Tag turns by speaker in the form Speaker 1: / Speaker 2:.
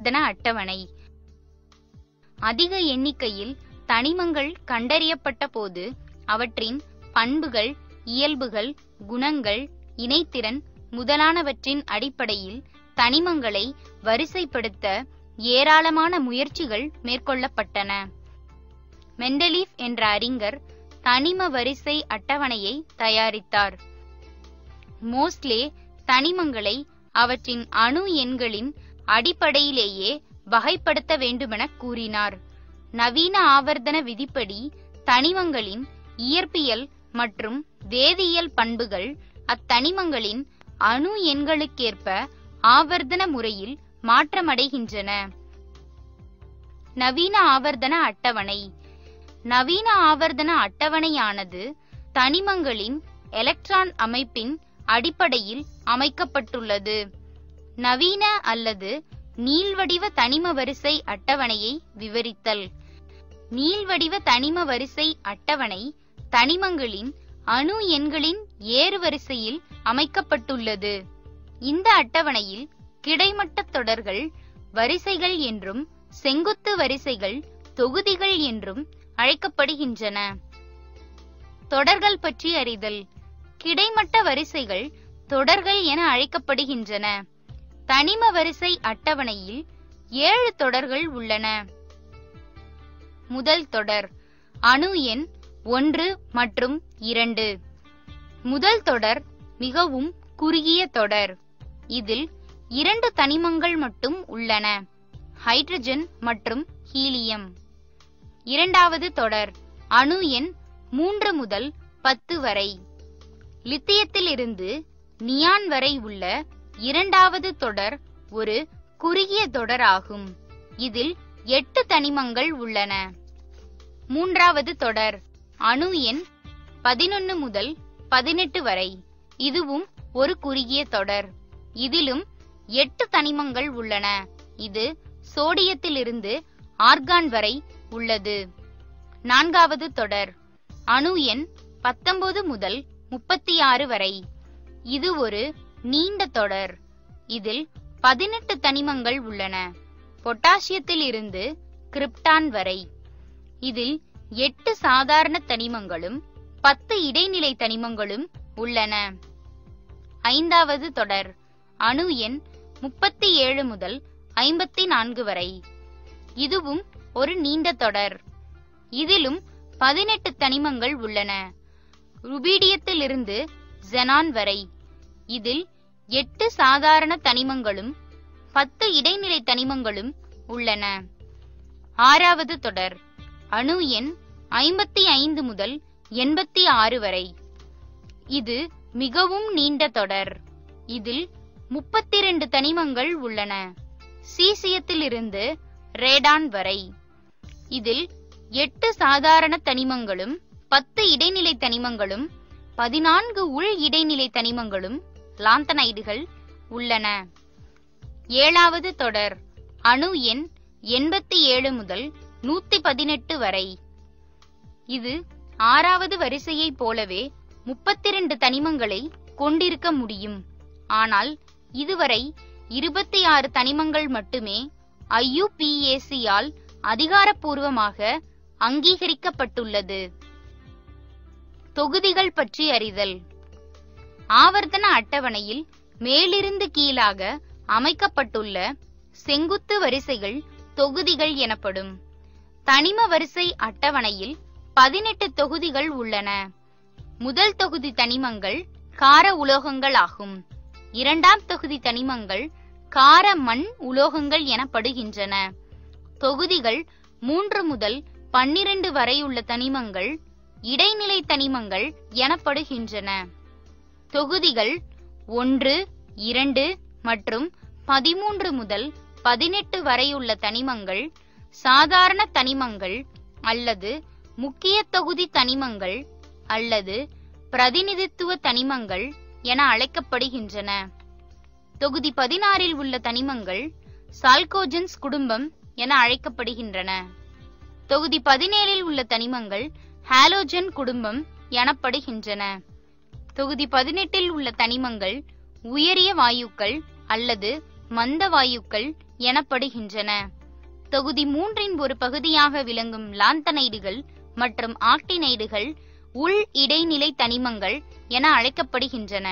Speaker 1: ஆவர்த்தன அட்டவணை. அதிக எண்ணிக்கையில் தனிமங்கள் கண்டறியப்பட்ட போது அவற்றின் பண்புகள், இயல்புகள், குணங்கள், இணைத்திறன் முதலானவற்றின் அடிப்படையில் தனிமங்களை வரிசைப்படுத்த ஏராளமான முயற்சிகள் மேற்கொள்ளப்பட்டன. மெண்டலீஃப் என்ற அறிஞர் தனிம வரிசை அட்டவணையை தயாரித்தார். மோஸ்லே தனிமங்களை அவற்றின் அணு எண்களின் அடிப்படையிலேயே வகைப்படுத்த வேண்டுமென கூறினார். நவீன ஆவர்த்தன விதிப்படி தனிமங்களின் இயற்பியல் மற்றும் வேதியியல் பண்புகள் அத்தனிமங்களின் அணு எண்களுக்கேற்ப ஆவர்த்தன முறையில் மாற்றமடைகின்றன. நவீன ஆவர்த்தன அட்டவணை. நவீன ஆவர்த்தன அட்டவணையானது தனிமங்களின் எலக்ட்ரான் அமைப்பின் அடிப்படையில் அமைக்கப்பட்டுள்ளது. நவீன அல்லது நீள்வடிவ தனிம வரிசை அட்டவணையை விவரித்தல். நீள்வடிவ தனிம வரிசை அட்டவணை தனிமங்களின் அணு எண்களின் ஏறுவரிசையில் அமைக்கப்பட்டுள்ளது. இந்த அட்டவணையில் கிடைமட்ட தொடர்கள் வரிசைகள் என்றும் செங்குத்து வரிசைகள் தொகுதிகள் என்றும் அழைக்கப்படுகின்றன. தொடர்கள் பற்றி அறிதல். கிடைமட்ட வரிசைகள் தொடர்கள் என அழைக்கப்படுகின்றன. தனிம வரிசை அட்டவணையில் 7 தொடர்கள் உள்ளன. முதல் தொடர் அணு எண் 1 மற்றும் 2. முதல் தொடர் மிகவும் குறுகிய தொடர். இதில் 2 தனிமங்கள் மட்டும் உள்ளன, ஹைட்ரஜன் மற்றும் ஹீலியம். இரண்டாவது தொடர் அணு எண் 3 முதல் 10 வரை. லித்தியத்தில் இருந்து நியான் வரை உள்ள இரண்டாவது தொடர் ஒரு குறுகிய தொடர் ஆகும். இதில் 8 தனிமங்கள் உள்ளன. மூன்றாவது தொடர் அணு எண் 11 முதல் 18 வரை. இதுவும் ஒரு குறுகிய தொடர். இதிலும் 8 தனிமங்கள் உள்ளன. இது சோடியத்திலிருந்து ஆர்கான் வரை உள்ளது. நான்காவது தொடர் அணு எண் 19 முதல் 36 வரை. இது ஒரு நீண்ட தொடர். இதில் 18 தனிமங்கள் உள்ளன, பொட்டாசியத்தில் இருந்து கிரிப்டான் வரை. இதில் 8 சாதாரண தனிமங்களும் 10 இடைநிலை தனிமங்களும் உள்ளன. ஐந்தாவது தொடர் அணு எண் 37 முதல் 54 வரை. இதுவும் ஒரு நீண்ட தொடர். இதிலும் 18 தனிமங்கள் உள்ளன, ருபீடியத்தில் இருந்து xenon வரை. இதில் 8 சாதாரண தனிமங்களும் 10 இடைநிலை தனிமங்களும் உள்ளன. ஆறாவது தொடர் அணு எண் 55 முதல் 86 வரை. இது மிகவும் நீண்ட தொடர். இதில் 32 தனிமங்கள் உள்ளன, சீசியத்தில் இருந்து ரேடான் வரை. இதில் 8 சாதாரண தனிமங்களும் 10 இடைநிலை தனிமங்களும் 14 உள் இடைநிலை தனிமங்களும் லாந்தனைடுகள் உள்ளன. ஏழாவது தொடர் அணு எண் 87 முதல் 118 வரை. இது ஆறாவது வரிசையை போலவே 32 தனிமங்களை கொண்டிருக்க முடியும். ஆனால் இதுவரை 26 தனிமங்கள் மட்டுமே IUPAC ஆல் அதிகாரப்பூர்வமாக அங்கீகரிக்கப்பட்டுள்ளது. தொகுதிகள் பற்றி அறிதல். ஆவர்த்தன அட்டவணையில் மேலிருந்து கீழாக அமைக்கப்பட்டுள்ள செங்குத்து வரிசைகள் தொகுதிகள் எனப்படும். தனிம வரிசை அட்டவணையில் 18 தொகுதிகள் உள்ளன. முதல் தொகுதி தனிமங்கள் கார உலோகங்கள் ஆகும். இரண்டாம் தொகுதி தனிமங்கள் கார மண் உலோகங்கள் எனப்படுகின்றன. தொகுதிகள் 3 முதல் 12 வரையுள்ள தனிமங்கள் இடைநிலை தனிமங்கள் எனப்படுகின்றன. தொகுதிகள் 1, 2 மற்றும் 13 முதல் 18 வரையுள்ள தனிமங்கள் சாதாரண தனிமங்கள் அல்லது முக்கிய தொகுதி தனிமங்கள் அல்லது பிரதிநிதித்துவ தனிமங்கள் என அழைக்கப்படுகின்றன. தொகுதி 16 உள்ள தனிமங்கள் சால்கோஜென்ஸ் குடும்பம் என அழைக்கப்படுகின்றன. தொகுதி 17 உள்ள தனிமங்கள் ஹாலோஜன் குடும்பம் எனப்படுகின்றன. தொகுதி 18 உள்ள தனிமங்கள் உயரிய வாயுக்கள் அல்லது மந்த வாயுக்கள் எனப்படுகின்றன. தொகுதி 3 ஒரு பகுதியாக விளங்கும் லாந்தனைடுகள் மற்றும் ஆக்டினைடுகள் உள் இடைநிலை தனிமங்கள் என அழைக்கப்படுகின்றன.